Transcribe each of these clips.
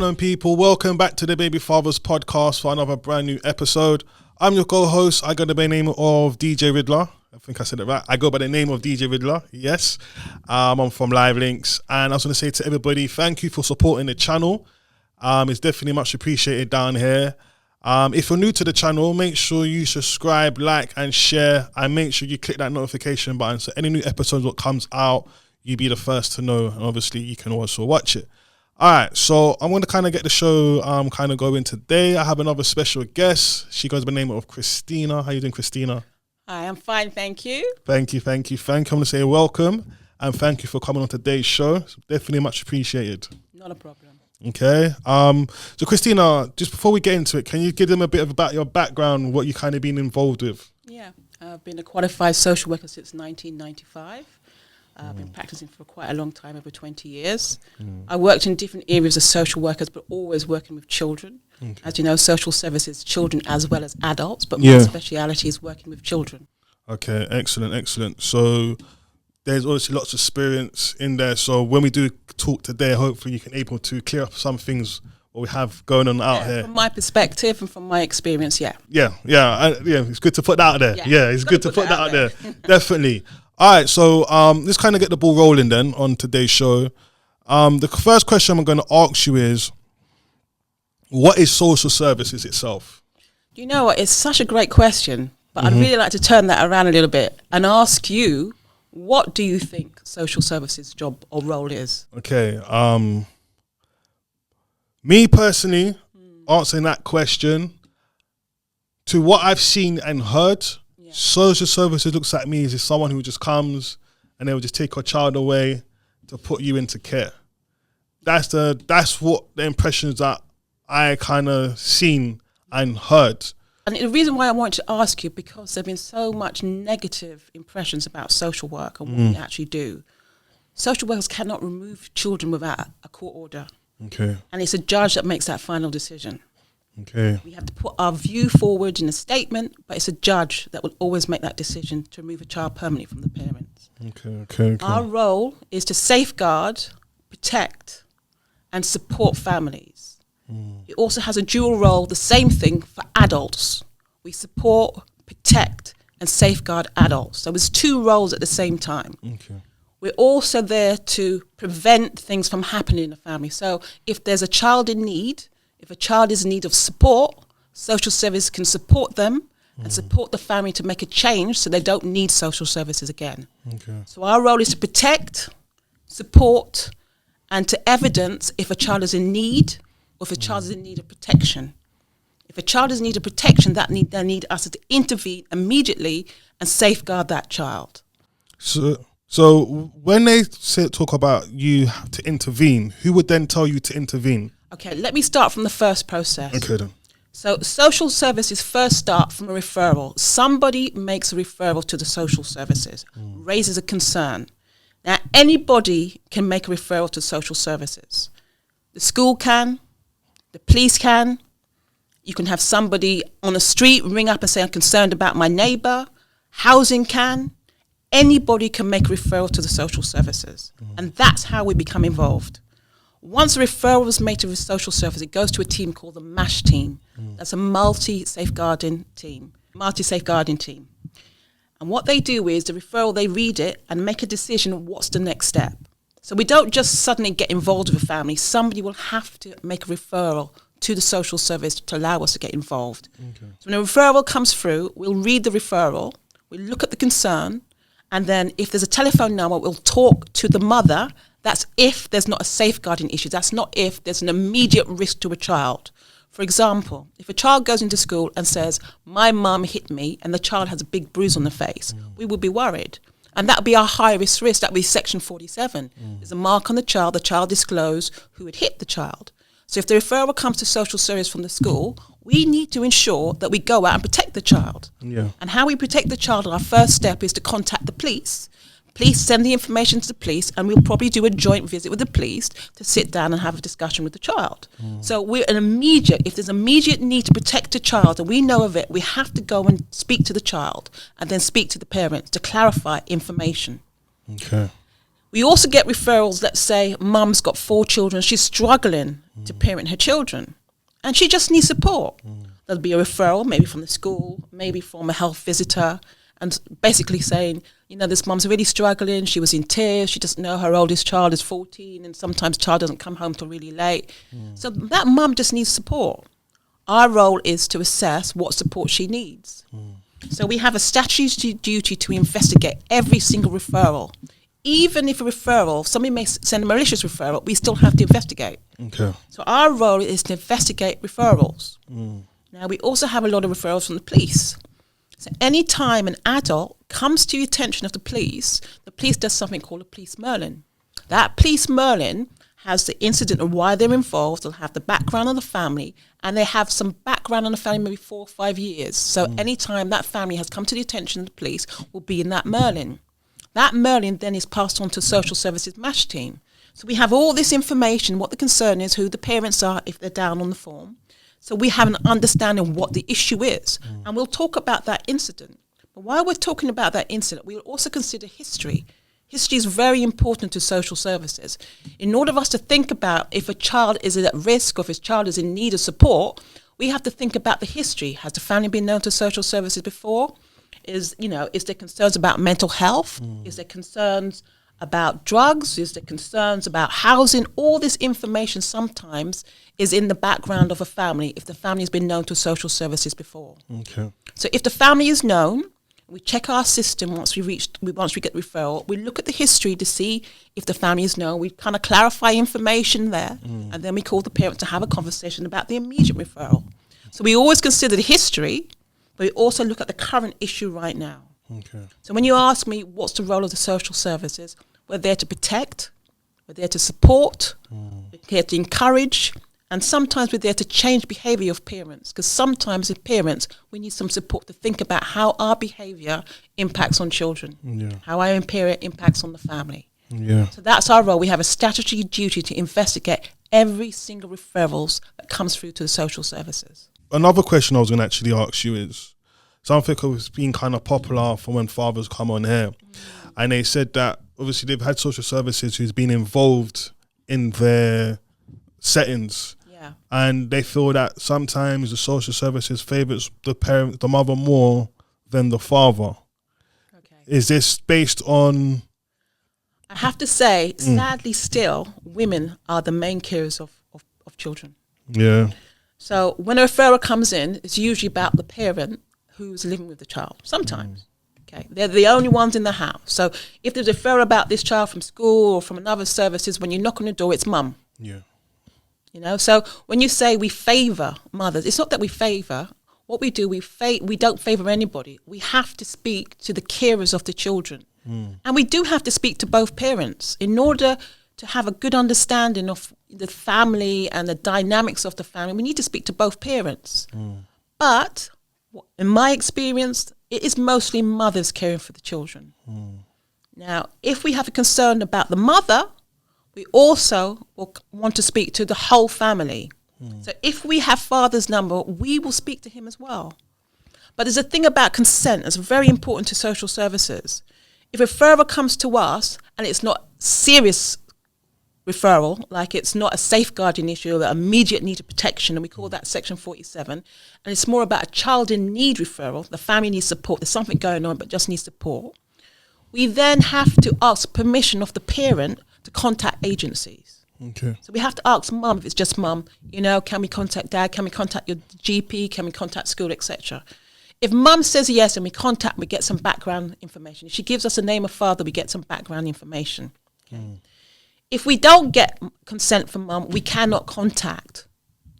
going on, people? Welcome back to the Baby Fathers podcast for another brand new episode. I'm your co-host. I go by the name of DJ Riddler. I think I said it right. I go by the name of DJ Riddler. Yes. I'm from Live Links. And I was going to say to everybody, thank you for supporting the channel. It's definitely much appreciated down here. If you're new to the channel, make sure you subscribe, like, and share. And make sure you click that notification button so any new episodes that comes out, you be the first to know. And obviously, you can also watch it. All right, so I'm going to kind of get the show kind of going today. I have another special guest. She goes by the name of Christina. How you doing, Christina? Hi, I'm fine, thank you. Thank you. I'm going to say welcome and thank you for coming on today's show. It's definitely much appreciated. Not a problem. Okay. So Christina, just before we get into it, can you give them a bit about your background, what you kind of been involved with? Yeah, I've been a qualified social worker since 1995. I've been practicing for quite a long time, over 20 years. I worked in different areas of social workers, but always working with children. Okay. As you know, social services, children as well as adults, but my speciality is working with children. Okay, excellent. So there's obviously lots of experience in there. So when we do talk today, hopefully you can able to clear up some things what we have going on out here. From my perspective and from my experience, Yeah, it's good to put that out there. Yeah, it's good to put that out there. Definitely. All right, so let's kind of get the ball rolling then on today's show. The first question I'm going to ask you is, what is social services itself? You know what? It's such a great question, but I'd really like to turn that around a little bit and ask you, what do you think social services job or role is? Okay. Me personally, answering that question, to what I've seen and heard, social services looks like me as someone who just comes and they will just take your child away to put you into care. That's what the impressions that I kind of seen and heard. And the reason why I want to ask you, because there have been so much negative impressions about social work and what we actually do. Social workers cannot remove children without a court order. Okay. And it's a judge that makes that final decision. Okay. We have to put our view forward in a statement, but it's a judge that will always make that decision to remove a child permanently from the parents. Okay. Our role is to safeguard, protect, and support families. It also has a dual role, the same thing for adults. We support, protect, and safeguard adults. So there's two roles at the same time. Okay. We're also there to prevent things from happening in the family. So if there's a child in need, if a child is in need of support, social service can support them and support the family to make a change so they don't need social services again. Okay. So our role is to protect, support, and to evidence if a child is in need or if a child is in need of protection. If a child is in need of protection, they need us to intervene immediately and safeguard that child. So when they talk about you to intervene, who would then tell you to intervene? Okay, let me start from the first process. Okay, then. So social services first start from a referral. Somebody makes a referral to the social services, raises a concern. Now, anybody can make a referral to social services. The school can, the police can. You can have somebody on the street ring up and say, I'm concerned about my neighbour. Housing can. Anybody can make a referral to the social services. And that's how we become involved. Once a referral is made to the social service, it goes to a team called the MASH team. That's a multi-safeguarding team. And what they do is the referral, they read it and make a decision, what's the next step? So we don't just suddenly get involved with a family. Somebody will have to make a referral to the social service to allow us to get involved. Okay. So when a referral comes through, we'll read the referral, we'll look at the concern, and then if there's a telephone number, we'll talk to the mother. That's if there's not a safeguarding issue. That's not if there's an immediate risk to a child. For example, if a child goes into school and says, my mum hit me, and the child has a big bruise on the face, we would be worried. And that would be our high-risk risk. That would be section 47. There's a mark on the child disclosed who had hit the child. So if the referral comes to social service from the school, we need to ensure that we go out and protect the child. Yeah. And how we protect the child, our first step is to contact the police. Police send the information to the police, and we'll probably do a joint visit with the police to sit down and have a discussion with the child. So if there's immediate need to protect a child and we know of it, we have to go and speak to the child and then speak to the parents to clarify information. Okay. We also get referrals, let's say mum's got 4 children, she's struggling to parent her children, and she just needs support. There'll be a referral, maybe from the school, maybe from a health visitor, and basically saying, this mum's really struggling, she was in tears, she doesn't know her oldest child is 14, and sometimes child doesn't come home till really late. So that mum just needs support. Our role is to assess what support she needs. So we have a statutory duty to investigate every single referral. Even if a referral, somebody may send a malicious referral, we still have to investigate. Okay. So our role is to investigate referrals. Now, we also have a lot of referrals from the police. So any time an adult comes to the attention of the police does something called a police Merlin. That police Merlin has the incident of why they're involved. They'll have the background on the family, and they have some background on the family, maybe 4 or 5 years. So any time that family has come to the attention of the police will be in that Merlin. That Merlin then is passed on to social services MASH team. So we have all this information, what the concern is, who the parents are if they're down on the form. So we have an understanding of what the issue is. And we'll talk about that incident. But while we're talking about that incident, we'll also consider history. History is very important to social services. In order for us to think about if a child is at risk or if a child is in need of support, we have to think about the history. Has the family been known to social services before? Is there concerns about mental health? Is there concerns about drugs? Is there concerns about housing? All this information sometimes is in the background of a family if the family has been known to social services before. Okay. So if the family is known, we check our system once we get referral. We look at the history to see if the family is known. We kind of clarify information there, and then we call the parents to have a conversation about the immediate referral. So we always consider the history, but we also look at the current issue right now. Okay. So when you ask me what's the role of the social services, we're there to protect, we're there to support, we're here to encourage, and sometimes we're there to change behaviour of parents, because sometimes as parents, we need some support to think about how our behaviour impacts on children, how our parent impacts on the family. Yeah. So that's our role. We have a statutory duty to investigate every single referrals that comes through to the social services. Another question I was going to actually ask you is something that was being kind of popular for when fathers come on here. And they said that obviously they've had social services who's been involved in their settings. Yeah. And they feel that sometimes the social services favours the mother more than the father. Okay. Is this based on... I have to say, sadly still, women are the main carers of children. Yeah. So when a referral comes in, it's usually about the parent who's living with the child, sometimes. Okay, they're the only ones in the house. So if there's a referral about this child from school or from another services, when you knock on the door, it's mum. Yeah. So when you say we favour mothers, it's not that we favour. What we do, we don't favour anybody. We have to speak to the carers of the children. And we do have to speak to both parents in order to have a good understanding of the family and the dynamics of the family. We need to speak to both parents. But in my experience, it is mostly mothers caring for the children. Now, if we have a concern about the mother, we also will want to speak to the whole family. So if we have father's number, we will speak to him as well. But there's a thing about consent that's very important to social services. If a referral comes to us and it's not serious referral, like it's not a safeguarding issue or immediate need of protection, and we call that section 47, and it's more about a child in need referral, the family needs support, there's something going on but just needs support, we then have to ask permission of the parent to contact agencies. Okay. So we have to ask mum, if it's just mum, can we contact dad, can we contact your GP, can we contact school, etc. If mum says yes and we get some background information. If she gives us a name of father, we get some background information. Okay. If we don't get consent from mum, we cannot contact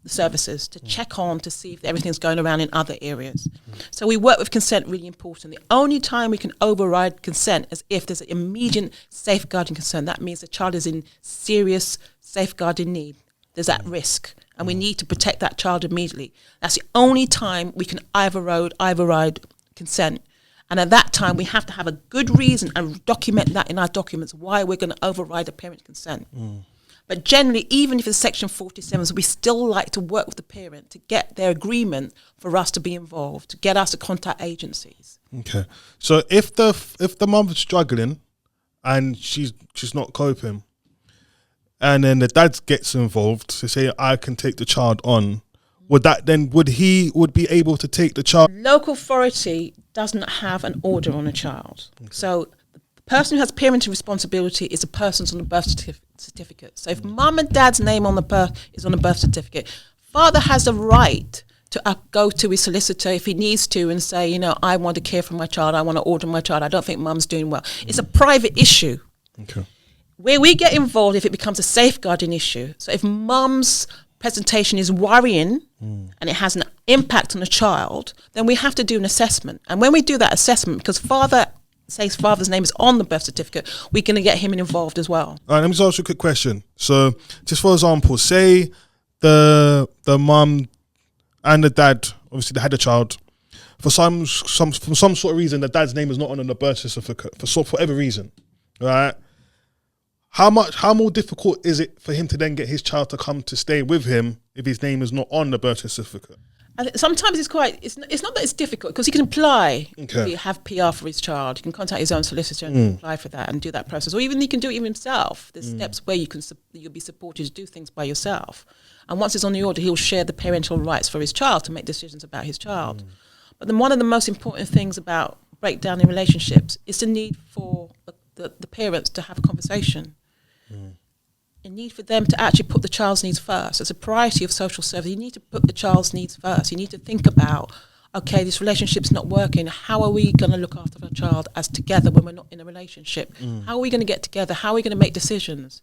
the services to check on to see if everything's going around in other areas. So we work with consent, really important. The only time we can override consent is if there's an immediate safeguarding concern. That means the child is in serious safeguarding need. There's that risk, and we need to protect that child immediately. That's the only time we can override consent. And at that time, we have to have a good reason and document that in our documents why we're going to override a parent's consent. But generally, even if it's section 47, we still like to work with the parent to get their agreement for us to be involved, to get us to contact agencies. Okay. So if the mother's struggling and she's not coping, and then the dad gets involved to say, I can take the child on, would he be able to take the child? Local authority doesn't have an order on a child. Okay. So the person who has parenting responsibility is the person's on the birth certificate. So if mum and dad's name on the is on the birth certificate, father has a right to go to his solicitor if he needs to and say, I want to care for my child, I want to order my child, I don't think mum's doing well. It's a private issue. Okay. Where we get involved if it becomes a safeguarding issue. So if mum's presentation is worrying and it has an impact on the child, then we have to do an assessment. And when we do that assessment, because father's name is on the birth certificate, we're going to get him involved as well. All right, let me just ask you a quick question. So just for example, say the mum and the dad, obviously they had a child. For some sort of reason, the dad's name is not on the birth certificate for whatever reason, right? How more difficult is it for him to then get his child to come to stay with him if his name is not on the birth certificate? Sometimes it's not that it's difficult, because he can apply. Okay. Have PR for his child. He can contact his own solicitor and apply for that and do that process. Or even he can do it even himself. There's steps where you'll be supported to do things by yourself. And once it's on the order, he'll share the parental rights for his child to make decisions about his child. But then one of the most important things about breakdown in relationships is the need for the parents to have a conversation. A need for them to actually put the child's needs first. As a priority of social service, you need to put the child's needs first. You need to think about, okay, this relationship's not working. How are we going to look after our child as together when we're not in a relationship? How are we going to get together? How are we going to make decisions?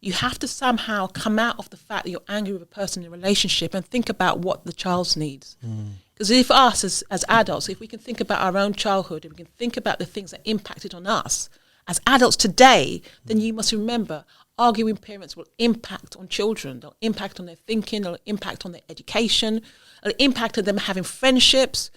You have to somehow come out of the fact that you're angry with a person in a relationship and think about what the child's needs. Because if us as adults, if we can think about our own childhood, if we can think about the things that impacted on us as adults today, then you must remember arguing parents will impact on children. They'll impact on their thinking, they'll impact on their education, it'll impact on them having friendships.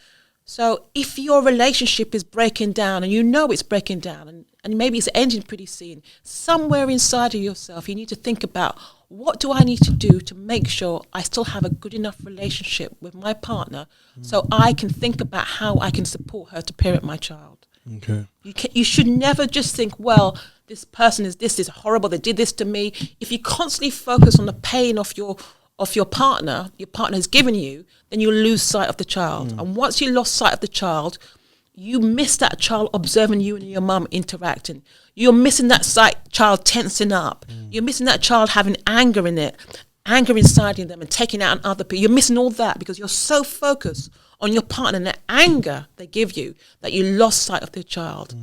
So if your relationship is breaking down and you know it's breaking down and maybe it's ending pretty soon, somewhere inside of yourself you need to think about, what do I need to do to make sure I still have a good enough relationship with my partner so I can think about how I can support her to parent my child. Okay. You should never just think, well, this person is horrible, they did this to me. If you constantly focus on the pain of your partner has given you, then you'll lose sight of the child. And once you lost sight of the child, you miss that child observing you and your mum interacting. You're missing that child tensing up. You're missing that child having anger inside in them and taking out on other people. You're missing all that because you're so focused on your partner and the anger they give you that you lost sight of their child.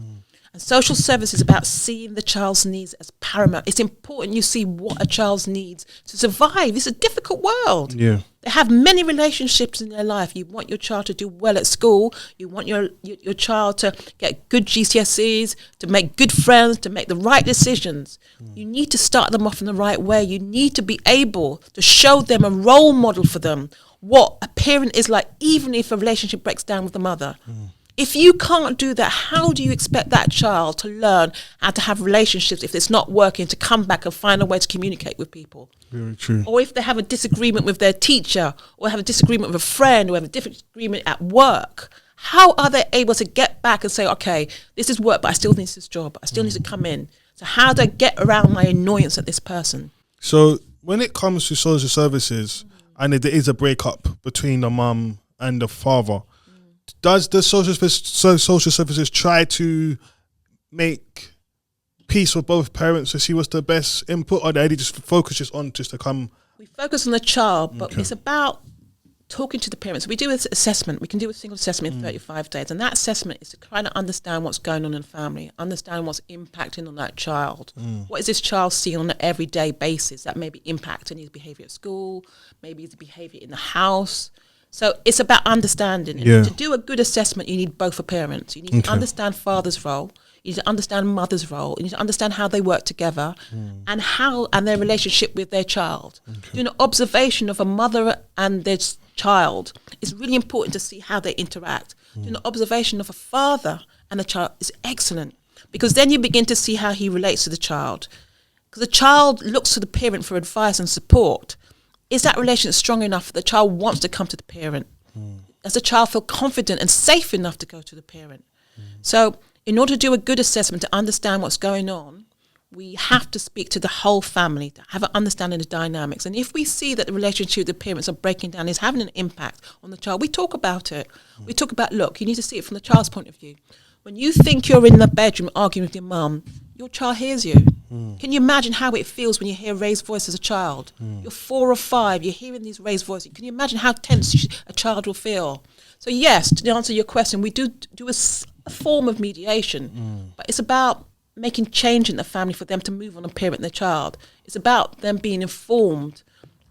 And social service is about seeing the child's needs as paramount. It's important you see what a child's needs to survive. It's a difficult world. Yeah. They have many relationships in their life. You want your child to do well at school. You want your child to get good GCSEs, to make good friends, to make the right decisions. You need to start them off in the right way. You need to be able to show them a role model for them, what a parent is like, even if a relationship breaks down with the mother. If you can't do that, how do you expect that child to learn how to have relationships if it's not working, to come back and find a way to communicate with people? Very true. Or if they have a disagreement with their teacher, or have a disagreement with a friend, or have a disagreement at work, how are they able to get back and say, okay, this is work, but I still need this job, I still need to come in. So how do I get around my annoyance at this person? So when it comes to social services, and there is a breakup between the mum and the father, does the social services try to make peace with both parents to see what's the best input, or they just focus on just to come? We focus on the child, but it's about talking to the parents. We do an assessment. We can do a single assessment in 35 days, and that assessment is to kind of understand what's going on in the family, understand what's impacting on that child. What is this child seeing on an everyday basis that may be impacting his behaviour at school, maybe his behaviour in the house. So it's about understanding. And to do a good assessment, you need both parents. You need to understand father's role. You need to understand mother's role. You need to understand how they work together and their relationship with their child. Doing an observation of a mother and their child is really important to see how they interact. Doing an observation of a father and a child is excellent, because then you begin to see how he relates to the child. Because the child looks to the parent for advice and support. Is that relationship strong enough that the child wants to come to the parent? Does the child feel confident and safe enough to go to the parent? So in order to do a good assessment, to understand what's going on, we have to speak to the whole family, to have an understanding of the dynamics. And if we see that the relationship with the parents are breaking down, is having an impact on the child, we talk about it. We talk about, look, you need to see it from the child's point of view. When you think you're in the bedroom arguing with your mum, your child hears you. Can you imagine how it feels when you hear raised voice as a child? You're 4 or 5, you're hearing these raised voices. Can you imagine how tense a child will feel? So yes, to answer your question, we do a form of mediation, but it's about making change in the family for them to move on and parent their child. It's about them being informed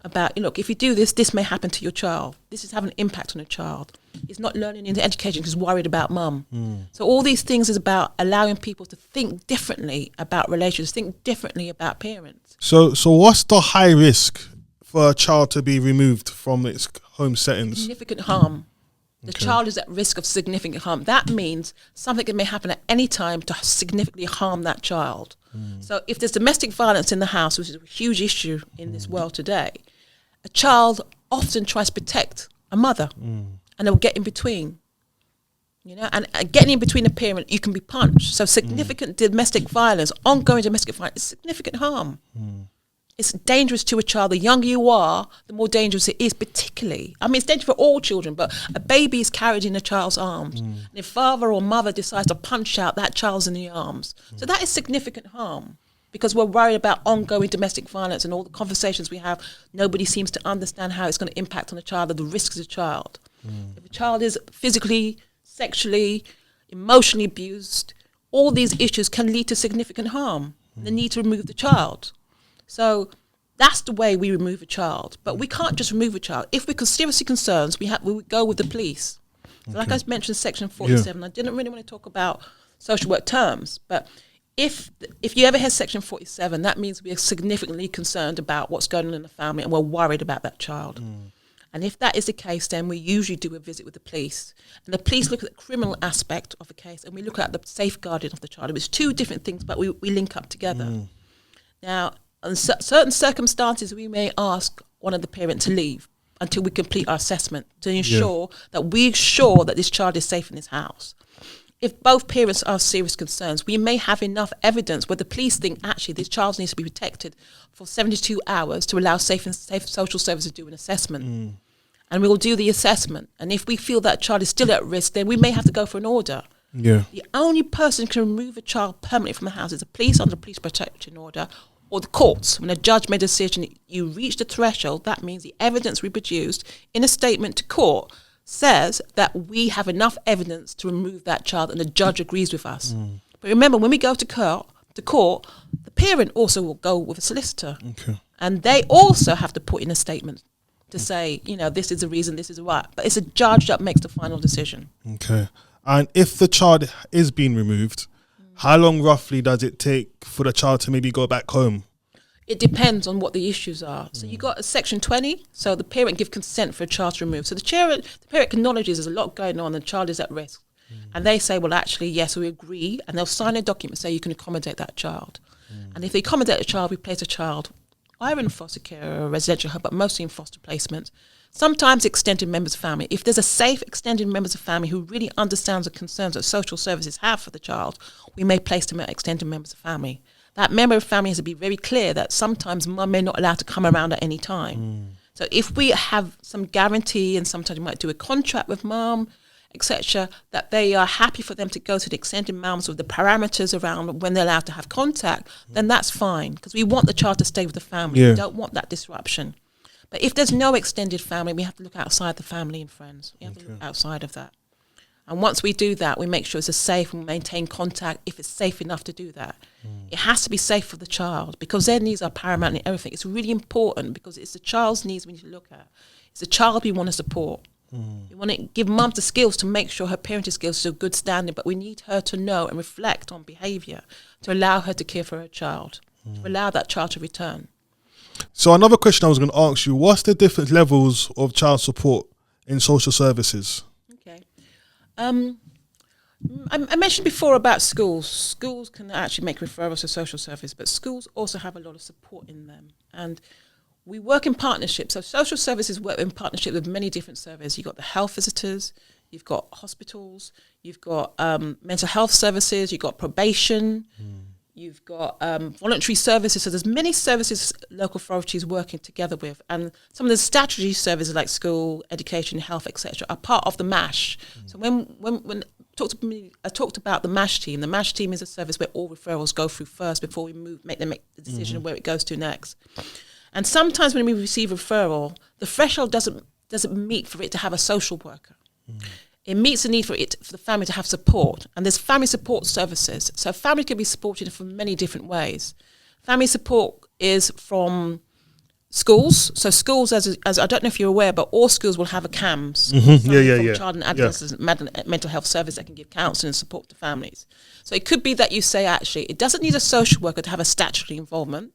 about, look, if you do this, this may happen to your child. This is having an impact on a child. It's not learning into education because worried about mum. So all these things is about allowing people to think differently about relations, think differently about parents. So what's the high risk for a child to be removed from its home settings? Significant harm. The child is at risk of significant harm. That means something that may happen at any time to significantly harm that child. So if there's domestic violence in the house, which is a huge issue in this world today, a child often tries to protect a mother, and they'll get in between. And getting in between a parent, you can be punched. So significant domestic violence, ongoing domestic violence, is significant harm. It's dangerous to a child. The younger you are, the more dangerous it is, particularly. I mean, it's dangerous for all children, but a baby is carried in a child's arms. And if father or mother decides to punch out, that child's in the arms. So that is significant harm, because we're worried about ongoing domestic violence and all the conversations we have. Nobody seems to understand how it's going to impact on a child or the risks of a child. If a child is physically, sexually, emotionally abused, all these issues can lead to significant harm. The need to remove the child. So that's the way we remove a child. But we can't just remove a child. If we're seriously concerned, we would go with the police. So like I mentioned, Section 47, I didn't really want to talk about social work terms, but if you ever hear Section 47, that means we are significantly concerned about what's going on in the family and we're worried about that child. And if that is the case, then we usually do a visit with the police. And the police look at the criminal aspect of the case, and we look at the safeguarding of the child. It's two different things, but we link up together. Now, in certain circumstances, we may ask one of the parents to leave until we complete our assessment to ensure that we're sure that this child is safe in this house. If both parents are serious concerns, we may have enough evidence where the police think actually this child needs to be protected for 72 hours to allow safe social services to do an assessment. And we'll do the assessment. And if we feel that child is still at risk, then we may have to go for an order. The only person who can remove a child permanently from the house is the police under police protection order, or the courts. When a judge made a decision, you reach the threshold, that means the evidence we produced in a statement to court says that we have enough evidence to remove that child, and the judge agrees with us. But remember, when we go to court, the parent also will go with a solicitor. And they also have to put in a statement to say, this is the reason, this is right. But it's a judge that makes the final decision. And if the child is being removed, how long roughly does it take for the child to maybe go back home? It depends on what the issues are. So you got a Section 20, so the parent give consent for a child to remove. So the parent acknowledges there's a lot going on, the child is at risk. And they say, well, actually, yes, we agree. And they'll sign a document say you can accommodate that child. And if they accommodate the child, we place a child either in foster care or residential home, but mostly in foster placement. Sometimes extended members of family. If there's a safe extended members of family who really understands the concerns that social services have for the child, we may place them at extended members of family. That member of family has to be very clear that sometimes mum may not allow to come around at any time. So if we have some guarantee, and sometimes we might do a contract with mum, etc., that they are happy for them to go to the extended mums with the parameters around when they're allowed to have contact, then that's fine, because we want the child to stay with the family. We don't want that disruption. But if there's no extended family, we have to look outside the family and friends. We have to look outside of that. And once we do that, we make sure it's safe and maintain contact if it's safe enough to do that. It has to be safe for the child, because their needs are paramount in everything. It's really important, because it's the child's needs we need to look at. It's the child we want to support. We want to give mum the skills to make sure her parenting skills are good standing, but we need her to know and reflect on behaviour to allow her to care for her child, to allow that child to return. So another question I was going to ask you, what's the different levels of child support in social services? Okay. I mentioned before about schools. Schools can actually make referrals to social service, but schools also have a lot of support in them. And we work in partnership. So social services work in partnership with many different services. You've got the health visitors, you've got hospitals, you've got mental health services, you've got probation, you've got voluntary services. So there's many services local authorities working together with, and some of the statutory services like school, education, health, etc., are part of the MASH. So when I talked about the MASH team. The MASH team is a service where all referrals go through first before we make the decision of where it goes to next. And sometimes when we receive a referral, the threshold doesn't meet for it to have a social worker. It meets the need for the family to have support. And there's family support services. So family can be supported from many different ways. Family support is from schools. So schools, as I don't know if you're aware, but all schools will have a CAMS. Child and adolescent mental health service that can give counselling and support to families. So it could be that you say, actually, it doesn't need a social worker to have a statutory involvement,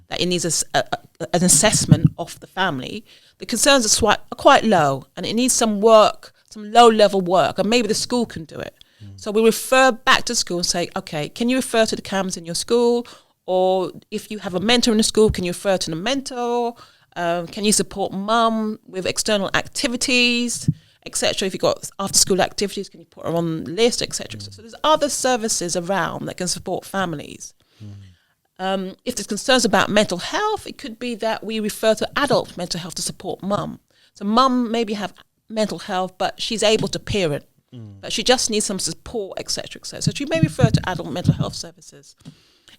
that it needs an assessment of the family. The concerns are quite low, and it needs some work, some low-level work, and maybe the school can do it. So we refer back to school and say, okay, can you refer to the CAMS in your school? Or if you have a mentor in the school, can you refer to the mentor? Can you support mum with external activities, etc.? If you've got after-school activities, can you put her on the list, etc.? So there's other services around that can support families. If there's concerns about mental health, it could be that we refer to adult mental health to support mum. So mum maybe have mental health, but she's able to parent, but she just needs some support, etc., etc. So she may refer to adult mental health services.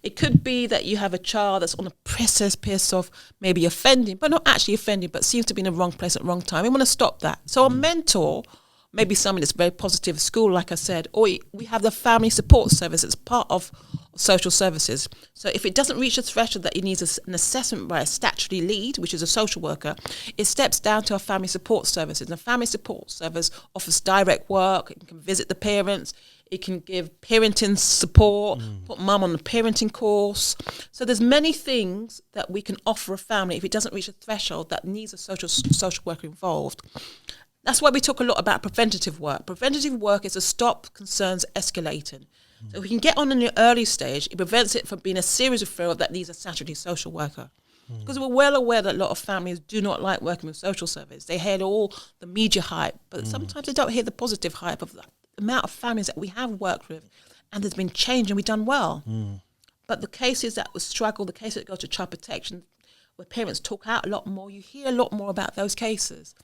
It could be that you have a child that's on a precipice of maybe offending, but not actually offending, but seems to be in the wrong place at the wrong time. We want to stop that. So a mentor may be somebody that's very positive at school, like I said, or we have the family support service. It's part of social services. So if it doesn't reach a threshold that it needs an assessment by a statutory lead, which is a social worker, it steps down to our family support services. And the family support service offers direct work. It can visit the parents. It can give parenting support, put mum on the parenting course. So there's many things that we can offer a family if it doesn't reach a threshold that needs a social worker involved. That's why we talk a lot about preventative work. Preventative work is to stop concerns escalating. So if we can get on in the early stage, it prevents it from being a serious referral that needs a statutory social worker. Because we're well aware that a lot of families do not like working with social service. They hear all the media hype, but sometimes they don't hear the positive hype of the amount of families that we have worked with, and there's been change and we've done well. But the cases that will struggle, the cases that go to child protection, where parents talk out a lot more, you hear a lot more about those cases.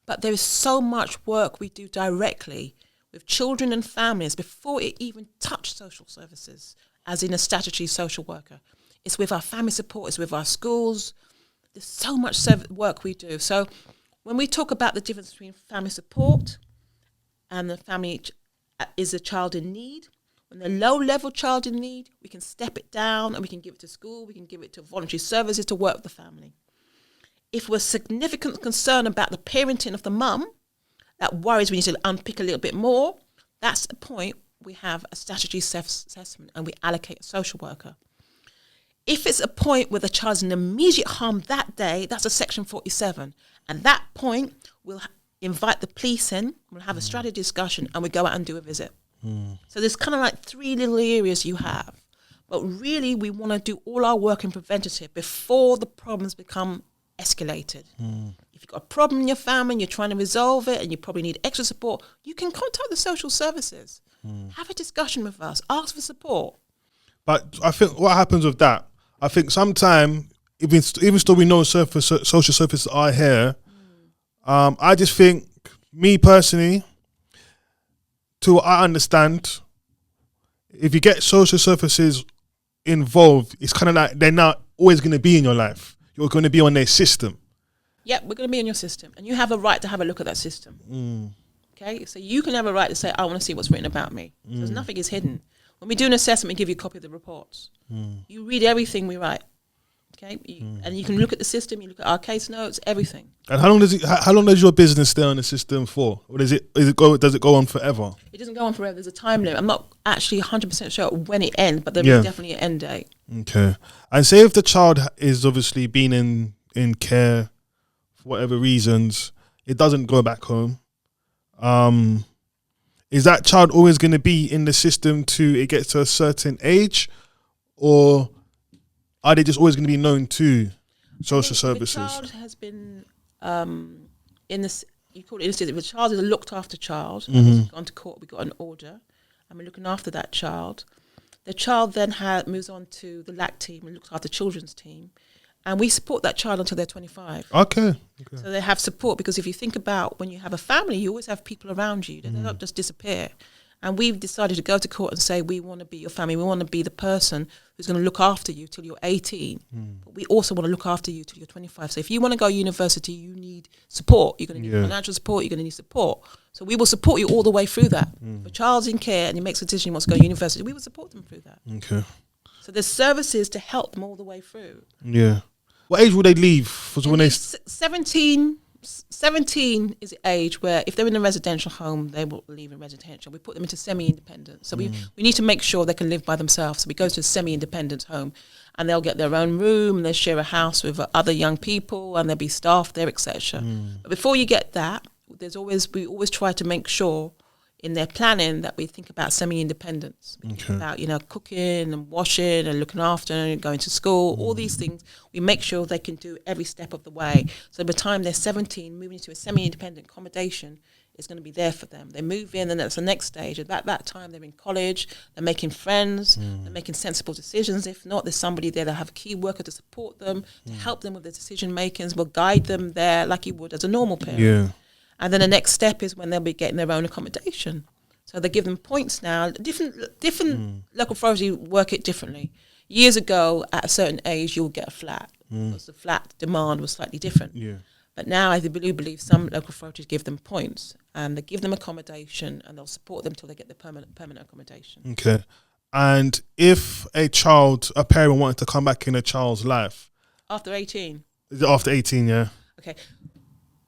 But there is so much work we do directly with children and families before it even touches social services, as in a statutory social worker. It's with our family support, it's with our schools. There's so much work we do. So when we talk about the difference between family support and the family is a child in need, when the low-level child in need, we can step it down and we can give it to school, we can give it to voluntary services to work with the family. If we're significant concern about the parenting of the mum, that worries we need to unpick a little bit more, that's the point we have a statutory self-assessment and we allocate a social worker. If it's a point where the child's in immediate harm that day, that's a section 47. And that point, we'll invite the police in, we'll have a strategy discussion, and we go out and do a visit. So there's kind of like three little areas you have. But really, we want to do all our work in preventative before the problems become escalated. If you've got a problem in your family and you're trying to resolve it and you probably need extra support, you can contact the social services. Have a discussion with us. Ask for support. But I think what happens with that, I think sometimes, even though we know social services are here, I just think, me personally, to what I understand, if you get social services involved, it's kind of like they're not always going to be in your life. You're going to be on their system. Yep, we're going to be in your system. And you have a right to have a look at that system. Okay, so you can have a right to say, I want to see what's written about me. Because nothing is hidden. When we do an assessment, we give you a copy of the reports. You read everything we write. Okay, and you can look at the system. You look at our case notes, everything. And how long does your business stay on the system for, or does it go on forever? It doesn't go on forever. There's a time limit. I'm not actually 100% sure when it ends, but there is definitely an end date. Okay, and say if the child is obviously been in care for whatever reasons, it doesn't go back home. Is that child always going to be in the system till it gets to a certain age, or are they just always going to be known to social services? The child has been in this. you call it instance. If the child is a looked after child, we've gone to court, we got an order, and we're looking after that child. The child then moves on to the LAC team and looks after the children's team. And we support that child until they're 25. Okay. So they have support, because if you think about when you have a family, you always have people around you. They don't just disappear. And we've decided to go to court and say, we want to be your family. We want to be the person who's going to look after you till you're 18. But we also want to look after you till you're 25. So if you want to go to university, you need support. You're going to need financial support. You're going to need support. So we will support you all the way through that. If a child's in care and he makes a decision he wants to go to university, we will support them through that. Okay. So there's services to help them all the way through. Yeah. What age will they leave? For when they 17 is the age where if they're in a residential home, they will leave in residential. We put them into semi-independent. So we need to make sure they can live by themselves. So we go to a semi-independent home, and they'll get their own room, and they share a house with other young people, and there'll be staff there, etc. But before you get that, we always try to make sure in their planning that we think about semi-independence. We think about, cooking and washing and looking after and going to school, all these things. We make sure they can do every step of the way. So by the time they're 17, moving into a semi-independent accommodation is going to be there for them. They move in, and that's the next stage. At that time, they're in college, they're making friends, they're making sensible decisions. If not, there's somebody there that have a key worker to support them, to help them with their decision makings, will guide them there like you would as a normal parent. Yeah. And then the next step is when they'll be getting their own accommodation. So they give them points now. Different local authorities work it differently. Years ago, at a certain age, you'll get a flat because the flat demand was slightly different. Yeah. But now I do believe some local authorities give them points, and they give them accommodation, and they'll support them till they get the permanent accommodation. Okay. And if a parent wanted to come back in a child's life? After 18. Is it after 18, yeah? Okay.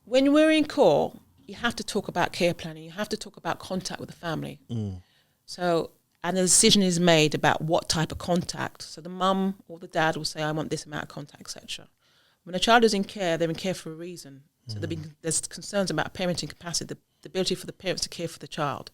When we're in court, you have to talk about care planning. You have to talk about contact with the family. So, and the decision is made about what type of contact. So the mum or the dad will say, I want this amount of contact, etc. When a child is in care, they're in care for a reason. So there's concerns about parenting capacity, the ability for the parents to care for the child.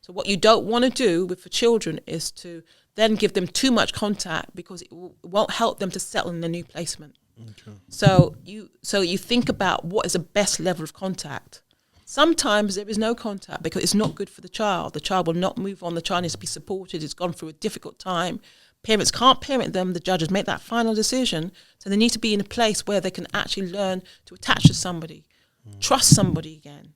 So what you don't want to do for children is to then give them too much contact, because it won't help them to settle in a new placement. Okay. So you think about what is the best level of contact. Sometimes there is no contact because it's not good for the child. The child will not move on. The child needs to be supported. It's gone through a difficult time. Parents can't parent them. The judges make that final decision. So they need to be in a place where they can actually learn to attach to somebody, trust somebody again,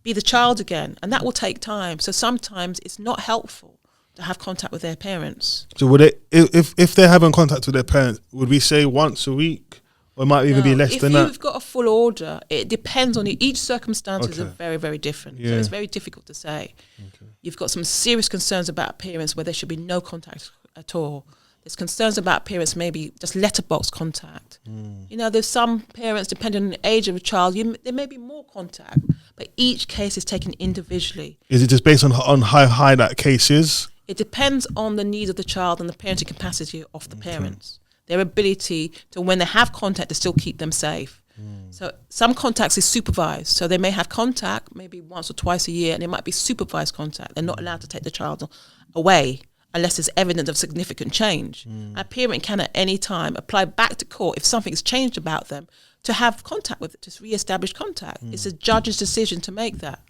be the child again. And that will take time. So sometimes it's not helpful to have contact with their parents. So would it, if they're having contact with their parents, would we say once a week, or it might even be less than that? If you've got a full order, it depends on each circumstances are very, very different. So it's very difficult to say. Okay. You've got some serious concerns about parents where there should be no contact at all. There's concerns about parents, maybe just letterbox contact. There's some parents, depending on the age of a child, there may be more contact, but each case is taken individually. Is it just based on how high that case is? It depends on the needs of the child and the parenting capacity of the parents. Their ability to, when they have contact, to still keep them safe. So some contacts is supervised. So they may have contact maybe once or twice a year, and it might be supervised contact. They're not allowed to take the child away unless there's evidence of significant change. A parent can at any time apply back to court if something's changed about them to have contact with it, to re-establish contact. It's a judge's decision to make that.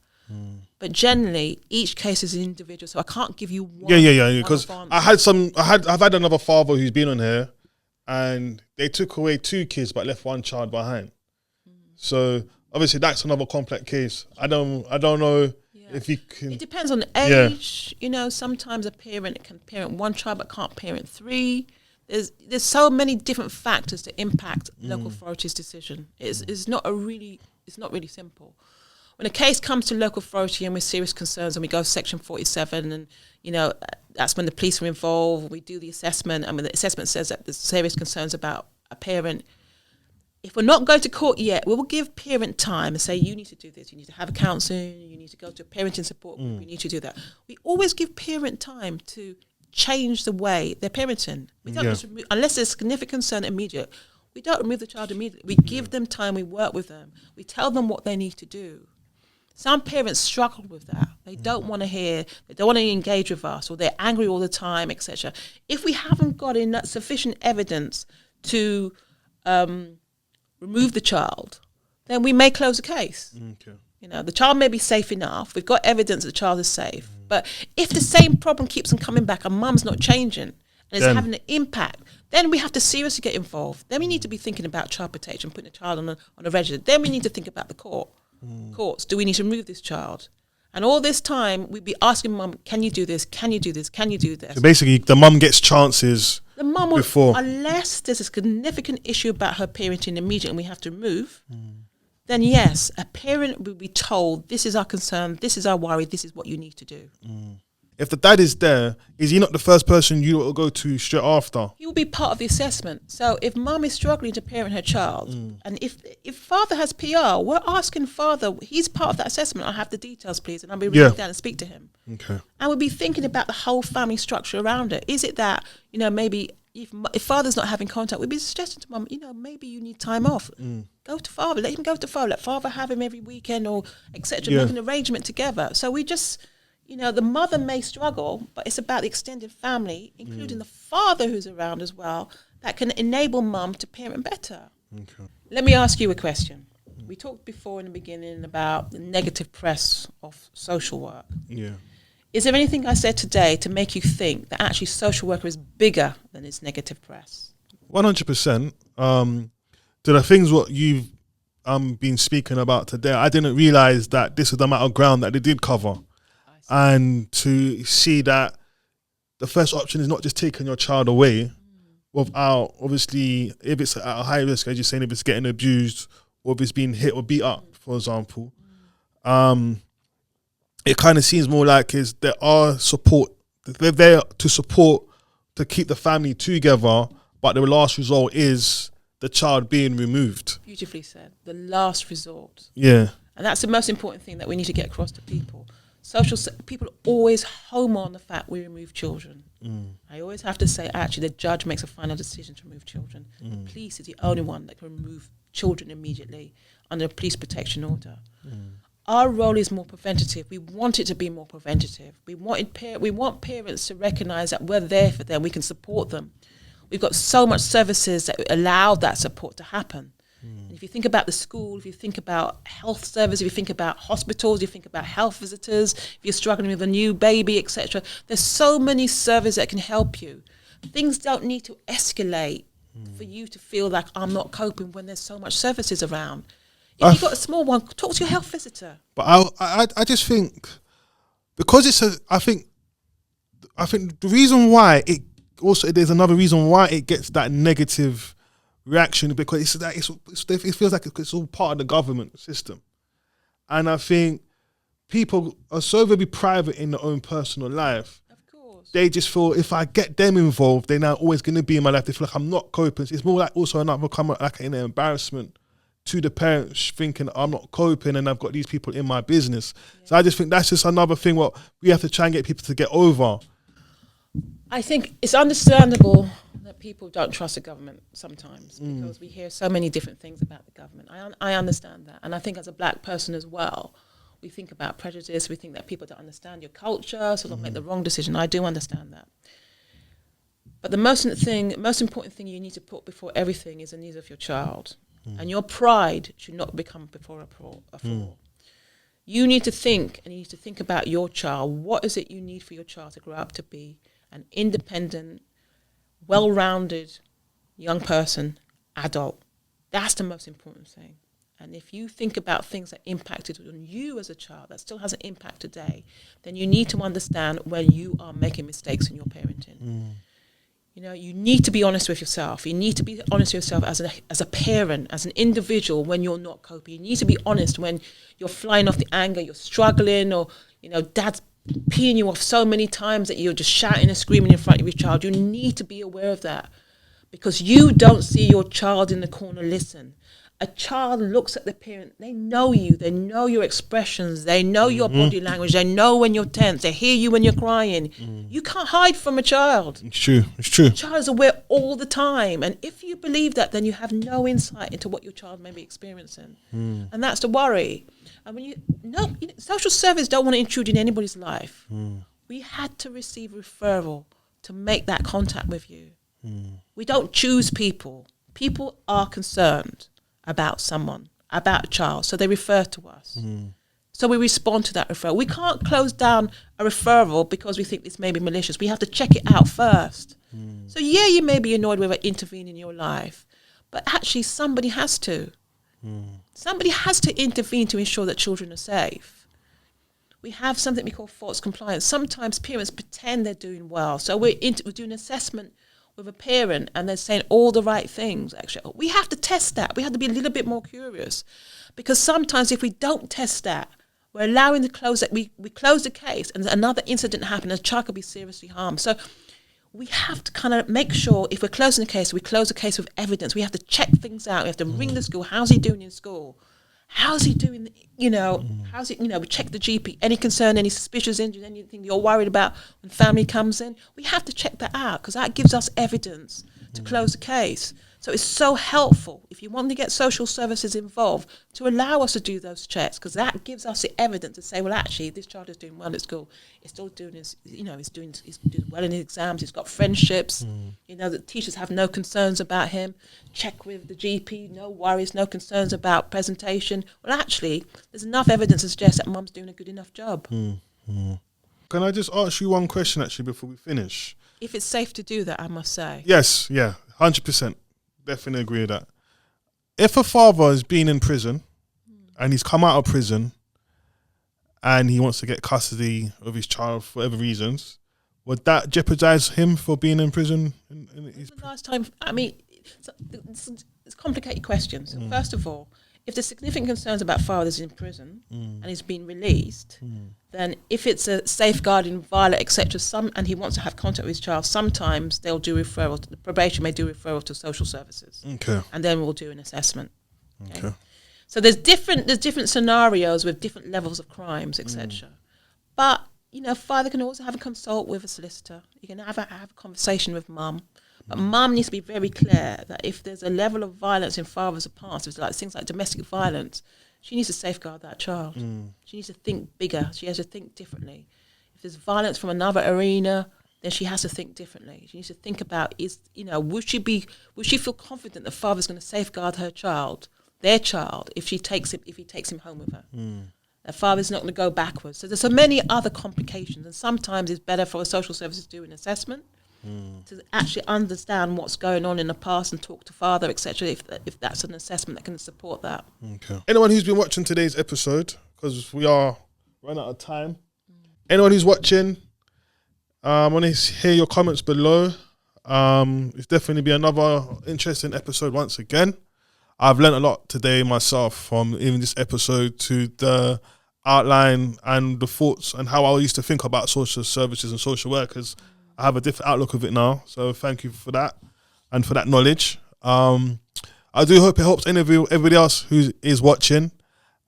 But generally, each case is individual, so I can't give you one. Yeah. Because I've had another father who's been on here, and they took away 2 kids but left 1 child behind. So obviously that's another complex case. I don't know if you can. It depends on the age. Sometimes a parent can parent 1 child but can't parent 3. There's so many different factors to impact local authority's decision. It's not really simple. When a case comes to local authority and with serious concerns, and we go section 47, and that's when the police are involved, we do the assessment, and when the assessment says that there's serious concerns about a parent, if we're not going to court yet, we will give parent time and say, you need to do this, you need to have a counselling, you need to go to a parenting support group, you need to do that. We always give parent time to change the way they're parenting. We don't just remove, unless there's significant concern immediate, we don't remove the child immediately. We give them time, we work with them, we tell them what they need to do. Some parents struggle with that. They don't want to hear, they don't want to engage with us, or they're angry all the time, etc. If we haven't got enough sufficient evidence to remove the child, then we may close the case. Okay. You know, the child may be safe enough. We've got evidence that the child is safe. But if the same problem keeps on coming back and mum's not changing and it's having an impact, then we have to seriously get involved. Then we need to be thinking about child protection, putting a child on a register. Then we need to think about the courts. Do we need to remove this child? And all this time, we'd be asking mum, can you do this? Can you do this? Can you do this? So basically, the mum gets chances the mum will, before. Unless there's a significant issue about her parenting immediately and we have to remove, then yes, a parent will be told, this is our concern, this is our worry, this is what you need to do. If the dad is there, is he not the first person you will go to straight after? He will be part of the assessment. So if mum is struggling to parent her child, and if father has PR, we're asking father, he's part of that assessment, I'll have the details please, and I'll be writing down and speak to him. Okay. And we'll be thinking about the whole family structure around it. Is it that, you know, maybe if father's not having contact, we'd be suggesting to mum, you know, maybe you need time off. Go to father, let him go to father, let father have him every weekend or etc. Make an arrangement together. So we just, you know, the mother may struggle, but it's about the extended family, including the father who's around as well, that can enable mum to parent better. Okay. Let me ask you a question. We talked before in the beginning about the negative press of social work. Yeah. Is there anything I said today to make you think that actually social worker is bigger than its negative press? 100%. To the things what you've been speaking about today, I didn't realise that this is the amount of ground that they did cover. And to see that the first option is not just taking your child away without, obviously, if it's at a high risk, as you're saying, if it's getting abused or if it's being hit or beat up, for example, it kind of seems more like there are support, they're there to support, to keep the family together, but the last result is the child being removed. Beautifully said. The last resort. Yeah. And that's the most important thing that we need to get across to people. People always home on the fact we remove children. I always have to say, actually, the judge makes a final decision to remove children. The police is the only one that can remove children immediately under a police protection order. Our role is more preventative. We want it to be more preventative. We want parents to recognise that we're there for them. We can support them. We've got so much services that allow that support to happen. And if you think about the school, if you think about health service, if you think about hospitals, you think about health visitors, if you're struggling with a new baby, etc., there's so many services that can help you. Things don't need to escalate for you to feel like I'm not coping when there's so much services around. If you've got a small one, talk to your health visitor. But I just think, because I think the reason why it also, there's another reason why it gets that negative reaction, because it feels like it's all part of the government system. And I think people are so very private in their own personal life. Of course. They just feel if I get them involved, they're now always going to be in my life. They feel like I'm not coping. It's more like also like an embarrassment to the parents, thinking I'm not coping and I've got these people in my business. Yeah. So I just think that's just another thing what we have to try and get people to get over. I think it's understandable that people don't trust the government sometimes because we hear so many different things about the government. I understand that. And I think as a black person as well, we think about prejudice. We think that people don't understand your culture, so they'll make the wrong decision. I do understand that. But the most important thing you need to put before everything is the needs of your child. And your pride should not become before a fall. You need to think, and you need to think about your child. What is it you need for your child to grow up to be an independent, well-rounded young person, adult? That's the most important thing. And if you think about things that impacted on you as a child, that still has an impact today, then you need to understand when you are making mistakes in your parenting. You know, you need to be honest with yourself. You need to be honest with yourself as a parent, as an individual when you're not coping. You need to be honest when you're flying off the anger, you're struggling, or, you know, dad's peeing you off so many times that you're just shouting and screaming in front of your child. You need to be aware of that because you don't see your child in the corner listen. A child looks at the parent, they know you, they know your expressions, they know your body language, they know when you're tense, they hear you when you're crying. You can't hide from a child. It's true. The child is aware all the time. And if you believe that, then you have no insight into what your child may be experiencing. And that's the worry. And when social service don't want to intrude in anybody's life. We had to receive referral to make that contact with you. We don't choose people. People are concerned about someone, about a child, so they refer to us. So we respond to that referral. We can't close down a referral because we think this may be malicious. We have to check it out first. So yeah, you may be annoyed with it intervening in your life, but actually somebody has to. Somebody has to intervene to ensure that children are safe. We have something we call false compliance. Sometimes parents pretend they're doing well. So we're doing an assessment with a parent and they're saying all the right things. Actually, we have to test that. We have to be a little bit more curious, because sometimes if we don't test that, we're allowing to close that. We close the case and another incident happens and a child could be seriously harmed. So we have to kind of make sure if we're closing the case, we close the case with evidence. We have to check things out. We have to ring the school. How's he doing in school? How's he doing? How's it? We check the GP. Any concern? Any suspicious injuries? Anything you're worried about when family comes in? We have to check that out because that gives us evidence to close the case. So it's so helpful if you want to get social services involved to allow us to do those checks, because that gives us the evidence to say, well, actually, this child is doing well at school. He's still doing his, he's doing well in his exams. He's got friendships. The teachers have no concerns about him. Check with the GP, no worries, no concerns about presentation. Well, actually, there's enough evidence to suggest that mum's doing a good enough job. Can I just ask you one question, actually, before we finish? If it's safe to do that, I must say. Yes, yeah, 100%. Definitely agree with that. If a father has been in prison and he's come out of prison and he wants to get custody of his child for whatever reasons, would that jeopardize him for being in prison? Last time, it's complicated questions. First of all, if there's significant concerns about fathers in prison and he's been released, then if it's a safeguarding, violent, etc., and he wants to have contact with his child, sometimes they'll do referral. The probation may do referral to social services, and then we'll do an assessment. Okay. So there's different scenarios with different levels of crimes, etc. But father can also have a consult with a solicitor. You can have a conversation with mum. But mum needs to be very clear that if there's a level of violence in fathers of past, it's like things like domestic violence, she needs to safeguard that child. She needs to think bigger. She has to think differently. If there's violence from another arena, then she has to think differently. She needs to think about would she feel confident the father's going to safeguard her child, their child, if he takes him home with her. The father's not going to go backwards. So there's so many other complications, and sometimes it's better for a social service to do an assessment. To actually understand what's going on in the past and talk to father, etc. If that's an assessment that can support that. Okay. Anyone who's been watching today's episode, because we are running out of time. Anyone who's watching, I want to hear your comments below. It's definitely be another interesting episode once again. I've learned a lot today myself from even this episode to the outline and the thoughts and how I used to think about social services and social workers. I have a different outlook of it now, so thank you for that and for that knowledge. I do hope it helps everybody else who is watching,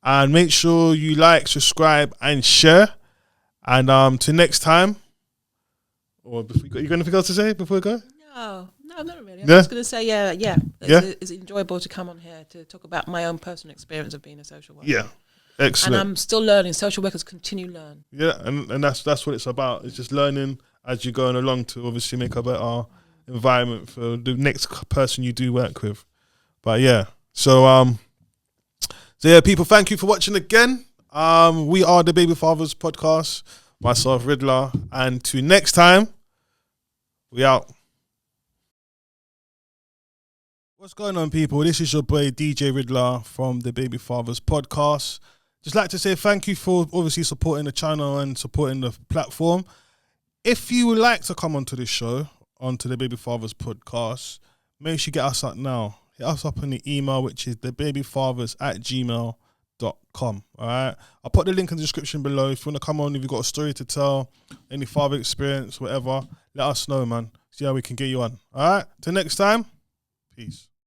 and make sure you like, subscribe, and share. And till next time, or you got anything else to say before we go? No, not really. I'm just going to say, it's enjoyable to come on here to talk about my own personal experience of being a social worker. Yeah. Excellent. And I'm still learning. Social workers continue to learn. Yeah, and that's what it's about. It's just learning as you're going along to obviously make a better environment for the next person you do work with. But yeah, so people, thank you for watching again. We are the Baby Fathers podcast. Myself, Riddler, and to next time, we out. What's going on, people? This is your boy DJ Riddler from the Baby Fathers podcast. Just like to say thank you for obviously supporting the channel and supporting the platform. If you would like to come onto this show, onto the Baby Fathers podcast, make sure you get us up now. Hit us up on the email, which is thebabyfathers@gmail.com. All right. I'll put the link in the description below. If you want to come on, if you've got a story to tell, any father experience, whatever, let us know, man. See how we can get you on. All right. Till next time. Peace.